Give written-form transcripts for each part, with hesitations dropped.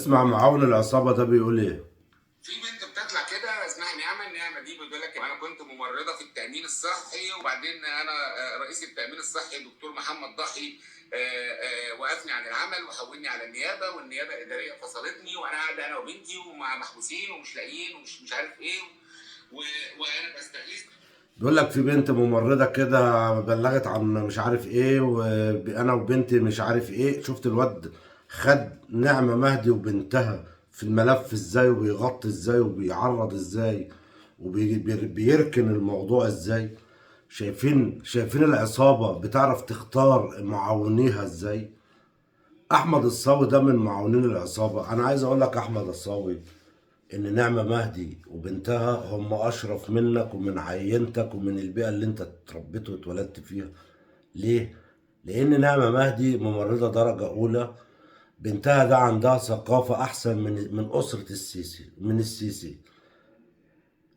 اسمع معاون العصابة ده بيقول ايه؟ في بنت بتطلع كده اسمها نعمه. النعمه دي بتقول لك انا كنت ممرضه في التامين الصحي، وبعدين انا رئيس التامين الصحي الدكتور محمد ضحي وقفني عن العمل وحولني على النيابه، والنيابه الاداريه فصلتني، وانا قاعده انا وبنتي ومع محبوسين ومش لاقيين ومش مش عارف ايه وانا بستغيث. بيقول لك في بنت ممرضة كده بلغت عن مش عارف ايه، وانا وبنتي مش عارف ايه. شفت الواد خد نعمة مهدي وبنتها في الملف ازاي، وبيغطي ازاي، وبيعرض ازاي، وبيركن الموضوع ازاي. شايفين العصابة بتعرف تختار معاونيها ازاي. احمد الصاوي ده من معاونين العصابة. انا عايز اقول لك احمد الصاوي ان نعمة مهدي وبنتها هم اشرف منك ومن عينتك ومن البيئة اللي انت اتربيت واتولدت فيها. ليه؟ لان نعمة مهدي ممرضة درجة اولى. بنتها ده عندها ثقافة احسن من اسرة السيسي، من السيسي.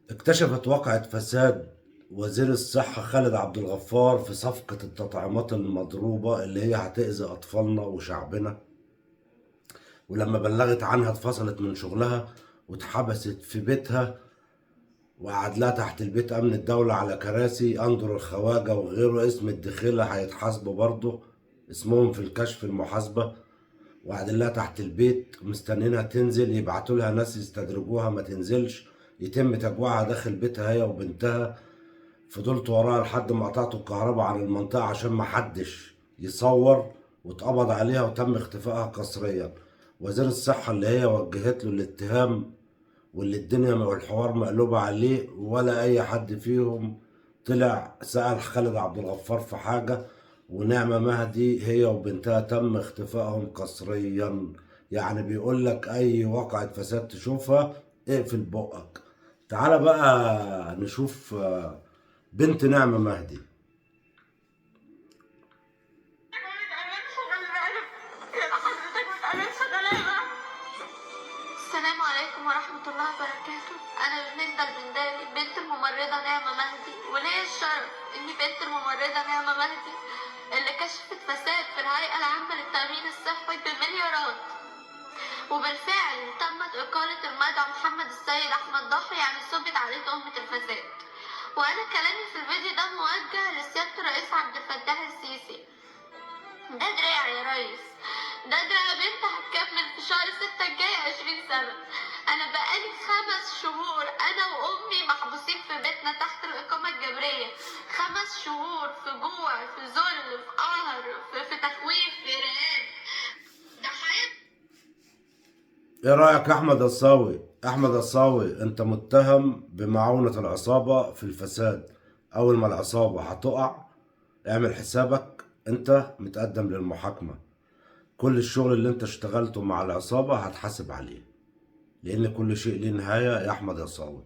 اكتشفت واقعة فساد وزير الصحة خالد عبد الغفار في صفقة التطعيمات المضروبة اللي هي هتأذي اطفالنا وشعبنا. ولما بلغت عنها اتفصلت من شغلها واتحبست في بيتها، وقعد لها تحت البيت امن الدولة على كراسي. اندر الخواجة وغيره اسم الدخيلة هيتحاسبوا برضه، اسمهم في الكشف المحاسبة. وقعد لها تحت البيت مستنينها تنزل، يبعتوا لها ناس يستدرجوها ما تنزلش، يتم تجويعها داخل بيتها هي وبنتها. فضلت وراها لحد ما قطعتوا الكهرباء عن المنطقة عشان ما حدش يصور، واتقبض عليها وتم اختفائها قسريا. وزير الصحة اللي هي وجهت له الاتهام، واللي الدنيا والحوار مقلوبة عليه، ولا أي حد فيهم طلع سأل خالد عبد الغفار في حاجة. ونعمة مهدي هي وبنتها تم اختفائهم قسريا. يعني بيقول لك أي واقعة فساد تشوفها اقفل بقك. تعال بقى نشوف بنت نعمة مهدي. السلام عليكم ورحمة الله وبركاته. أنا بنت البنداري بنت الممرضة نعمة مهدي، وليا الشرف إني بنت الممرضة نعمة مهدي اللي كشفت فساد في الهيئة العامة للتأمين الصحي بمليارات. وبالفعل تمت إقالة المدعو محمد السيد أحمد ضحي، يعني ثبت عليه تهمة الفساد. وأنا كلامي في الفيديو ده موجه لسيادة الرئيس عبد الفتاح السيسي. ده دراع يا ريس، ده دراع بنت هتكمل في شهر 6 الجاي 20 سنة. أنا بقالي 5 شهور أنا وأمي محبوسين في بيتنا تحت الإقامة الجبرية. 5 شهور في جوع، في ذل، في قهر، في تخويف، في إرهاب. ده حياة. ايه رأيك احمد الصاوي؟ احمد الصاوي انت متهم بمعاونة العصابة في الفساد. اول ما العصابة هتقع اعمل حسابك انت متقدم للمحاكمة. كل الشغل اللي انت اشتغلته مع العصابة هتحاسب عليه، لان كل شيء ليه نهاية يا احمد الصاوي.